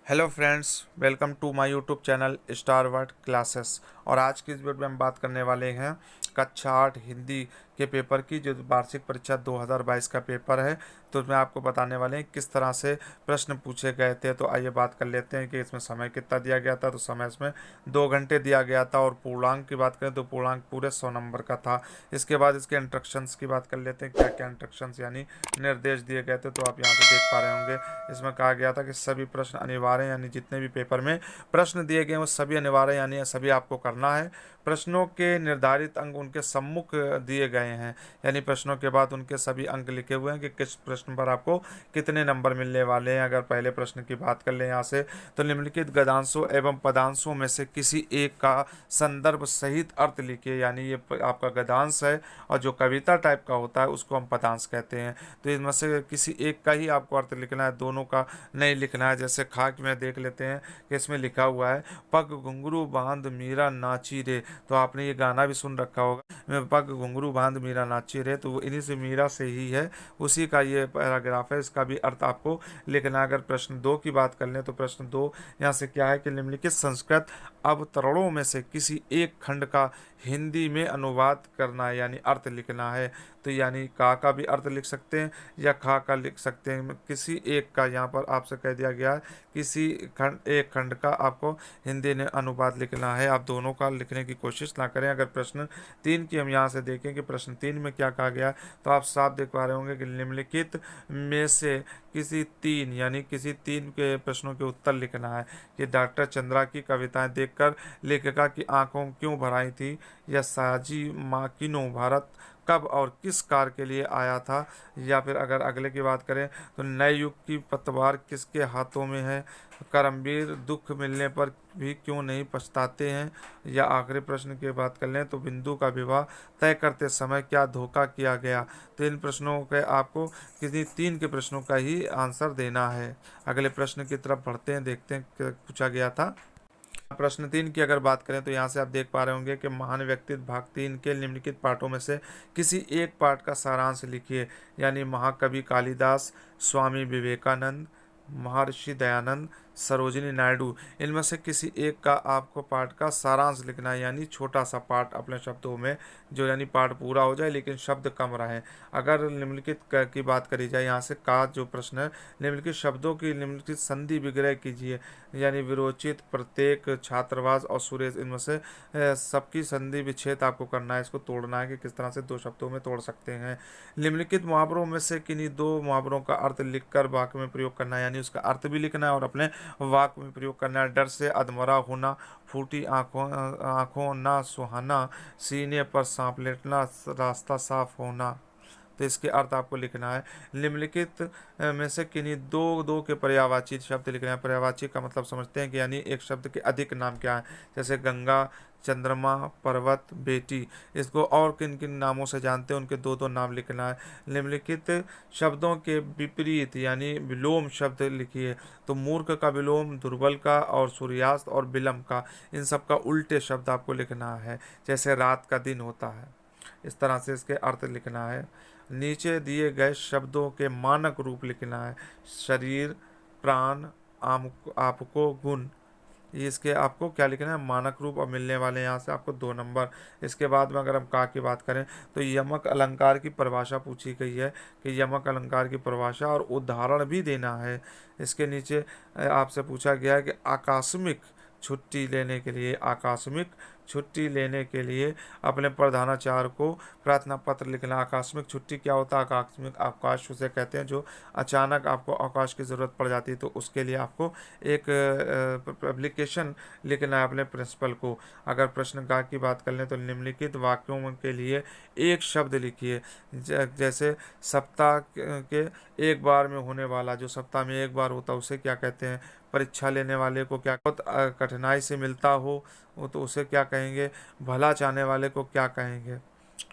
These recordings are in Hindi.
Hello friends, welcome to my YouTube channel star word classes. और आज की इस वीडियो में हम बात करने वाले हैं कक्षा 8 हिंदी के पेपर की, जो वार्षिक परीक्षा 2022 का पेपर है। तो उसमें आपको बताने वाले हैं किस तरह से प्रश्न पूछे गए थे। तो आइए बात कर लेते हैं कि इसमें समय कितना दिया गया था। तो समय इसमें 2 घंटे दिया गया था। और पूर्णांक की बात करें तो पूर्णांक पूरे 100 नंबर का था। इसके बाद इसके इंस्ट्रक्शंस की बात कर लेते हैं, क्या क्या इंस्ट्रक्शंस यानी निर्देश दिए गए थे। तो आप यहाँ पे देख पा रहे होंगे, इसमें कहा गया था कि सभी प्रश्न अनिवार्य यानी जितने भी पेपर में प्रश्न दिए गए हैं वो सभी अनिवार्य यानी सभी आपको करना है। प्रश्नों के निर्धारित अंक उनके सम्मुख दिए गए हैं, यानी प्रश्नों के बाद उनके सभी अंक लिखे हुए हैं कि किस प्रश्न पर आपको कितने नंबर मिलने वाले हैं। अगर पहले प्रश्न की बात कर लें यहाँ से, तो निम्नलिखित गद्यांशों एवं पदांशों में से किसी एक का संदर्भ सहित अर्थ लिखिए। यानी ये आपका गद्यांश है, और जो कविता टाइप का होता है उसको हम पदांश कहते हैं। तो इनमें से किसी एक का ही आपको अर्थ लिखना है, दोनों का नहीं लिखना है। जैसे खाक में देख लेते हैं कि इसमें लिखा हुआ है, पग घुंघरू बांध मीरा नाची रे। तो आपने ये गाना भी सुन रखा होगा, पग घुंघरू बांध मीरा नाची रे। तो इन्हीं से मीरा से ही है, उसी का ये पैराग्राफ है। इसका भी अर्थ आपको लिखना है। अगर प्रश्न 2 की बात कर लें तो प्रश्न 2 यहाँ से क्या है कि निम्नलिखित संस्कृत अवतरणों में से किसी एक खंड का हिंदी में अनुवाद करना है, यानी अर्थ लिखना है। तो यानी का भी अर्थ लिख सकते हैं या खा का लिख सकते हैं। किसी एक का यहाँ पर आपसे कह दिया गया है, किसी एक खंड का आपको हिंदी में अनुवाद लिखना है। आप दोनों का लिखने की कोशिश ना करें। अगर प्रश्न 3 की हम यहाँ से देखें कि प्रश्न 3 में क्या कहा गया है, तो आप साफ देख पा रहे होंगे कि निम्नलिखित में से किसी 3 यानी किसी 3 के प्रश्नों के उत्तर लिखना है। कि डॉक्टर चंद्रा की कविताएं देखकर लेखिका की आंखों क्यों भर आई थी, या साजी माकिनो भारत कब और किस कार के लिए आया था। या फिर अगर अगले की बात करें तो नए युग की पतवार किसके हाथों में है, करमवीर दुख मिलने पर भी क्यों नहीं पछताते हैं। या आखिरी प्रश्न की बात कर लें तो बिंदु का विवाह तय करते समय क्या धोखा किया गया। तो इन प्रश्नों के आपको किसी 3 के प्रश्नों का ही आंसर देना है। अगले प्रश्न की तरफ बढ़ते हैं, देखते हैं क्या पूछा गया था। प्रश्न 3 की अगर बात करें तो यहाँ से आप देख पा रहे होंगे कि महान व्यक्तित्व भाग 3 के निम्नलिखित पाठों में से किसी एक पाठ का सारांश लिखिए। यानी महाकवि कालिदास, स्वामी विवेकानंद, महर्षि दयानंद, सरोजिनी नायडू, इनमें से किसी एक का आपको पाठ का सारांश लिखना है। यानी छोटा सा पाठ अपने शब्दों में, जो यानी पाठ पूरा हो जाए लेकिन शब्द कम रहे। अगर निम्नलिखित की बात करी जाए, यहाँ से का जो प्रश्न है, निम्नलिखित शब्दों की निम्नलिखित संधि विग्रह कीजिए। यानी विरोचित, प्रत्येक, छात्रवास और सुरेश, इनमें से सबकी संधि विच्छेद आपको करना है। इसको तोड़ना है कि किस तरह से 2 शब्दों में तोड़ सकते हैं। निम्नलिखित मुहावरों में से किन्हीं 2 मुहावरों का अर्थ लिखकर वाक्य में प्रयोग करना है। यानी उसका अर्थ भी लिखना है और अपने वाक्य में प्रयोग करना है। डर से अधमरा होना, फूटी आंखों आंखों ना सुहाना, सीने पर सांप लेटना, रास्ता साफ होना। तो इसके अर्थ आपको लिखना है। निम्नलिखित में से किन्हीं दो के पर्यायवाची शब्द लिखना है। पर्यायवाची का मतलब समझते हैं कि यानी एक शब्द के अधिक नाम क्या है। जैसे गंगा, चंद्रमा, पर्वत, बेटी। इसको और किन किन नामों से जानते हैं, उनके 2 नाम लिखना है। निम्नलिखित शब्दों के विपरीत यानी विलोम शब्द लिखिए। तो मूर्ख का विलोम दुर्बल का, और सूर्यास्त और विलंब का, इन सब का उल्टे शब्द आपको लिखना है। जैसे रात का दिन होता है, इस तरह से इसके अर्थ लिखना है। नीचे दिए गए शब्दों के मानक रूप लिखना है। शरीर, प्राण, आपको, गुण। ये इसके आपको क्या लिखना है, मानक रूप। और मिलने वाले यहाँ से आपको 2 नंबर। इसके बाद में अगर हम का की बात करें तो यमक अलंकार की परिभाषा पूछी गई है कि यमक अलंकार की परिभाषा और उदाहरण भी देना है। इसके नीचे आपसे पूछा गया है कि आकस्मिक छुट्टी लेने के लिए, आकस्मिक छुट्टी लेने के लिए अपने प्रधानाचार्य को प्रार्थना पत्र लिखना। आकस्मिक छुट्टी क्या होता है, आकस्मिक अवकाश उसे कहते हैं, जो अचानक आपको अवकाश की ज़रूरत पड़ जाती है। तो उसके लिए आपको एक एप्लीकेशन लिखना है अपने प्रिंसिपल को। अगर प्रश्न का की बात कर लें तो निम्नलिखित वाक्यों के लिए एक शब्द लिखिए। जैसे सप्ताह के एक बार में होने वाला, जो सप्ताह में एक बार होता है उसे क्या कहते हैं। परीक्षा लेने वाले को क्या, बहुत कठिनाई से मिलता हो वो तो उसे क्या कहेंगे। भला चाहने वाले को क्या कहेंगे।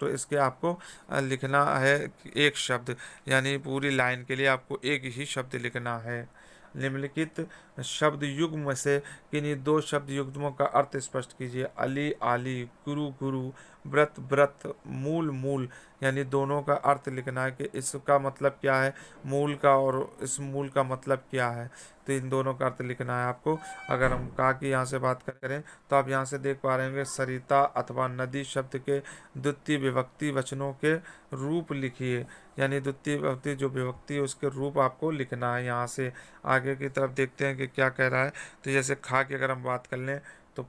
तो इसके आपको लिखना है एक शब्द, यानी पूरी लाइन के लिए आपको एक ही शब्द लिखना है। निम्नलिखित शब्द युग्म से किन्हीं 2 शब्द युग्मों का अर्थ स्पष्ट कीजिए। अली आली, गुरु गुरु, व्रत व्रत, मूल मूल। यानी दोनों का अर्थ लिखना है कि इसका मतलब क्या है मूल का और इस मूल का मतलब क्या है। तो इन दोनों का अर्थ लिखना है आपको। अगर हम का की यहाँ से बात करें तो आप यहाँ से देख पा रहे होंगे सरिता अथवा नदी शब्द के द्वितीय विभक्ति वचनों के रूप लिखिए। यानी द्वितीय विभक्ति जो विभक्ति है उसके रूप आपको लिखना है। यहाँ से आगे की तरफ देखते हैं कि क्या कह रहा है। तो जैसे खा की अगर हम बात कर लें तो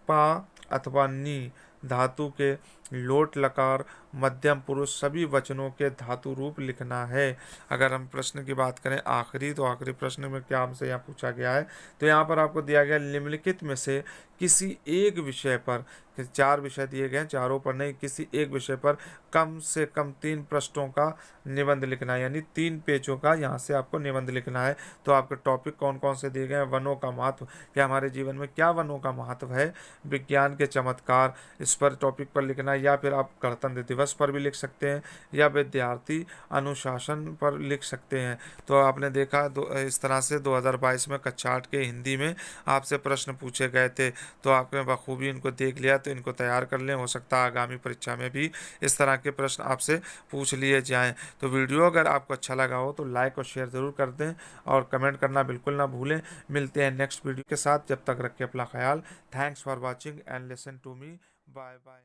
पा अथवा नी धातु के लोट लकार मध्यम पुरुष सभी वचनों के धातु रूप लिखना है। अगर हम प्रश्न की बात करें आखिरी, तो आखिरी प्रश्न में क्या हमसे यहाँ पूछा गया है, तो यहाँ पर आपको दिया गया निम्नलिखित में से किसी एक विषय पर, कि 4 विषय दिए गए हैं, चारों पर नहीं, किसी एक विषय पर कम से कम 3 पृष्ठों का निबंध लिखना है। यानी 3 पेजों का यहाँ से आपको निबंध लिखना है। तो आपके टॉपिक कौन कौन से दिए गए हैं, वनों का महत्व, क्या हमारे जीवन में क्या वनों का महत्व है, विज्ञान के चमत्कार, इस पर टॉपिक पर लिखना है। या फिर आप गणतंत्र दिवस पर भी लिख सकते हैं, या विद्यार्थी अनुशासन पर लिख सकते हैं। तो आपने देखा इस तरह से 2022 में कक्षा 8 के हिंदी में आपसे प्रश्न पूछे गए थे। तो आपने बखूबी इनको देख लिया, तो इनको तैयार कर लें। हो सकता है आगामी परीक्षा में भी इस तरह के प्रश्न आपसे पूछ लिए जाएं। तो वीडियो अगर आपको अच्छा लगा हो तो लाइक और शेयर ज़रूर कर दें, और कमेंट करना बिल्कुल ना भूलें। मिलते हैं नेक्स्ट वीडियो के साथ, जब तक रखें अपना ख्याल। Thanks for watching and listen to me. Bye bye.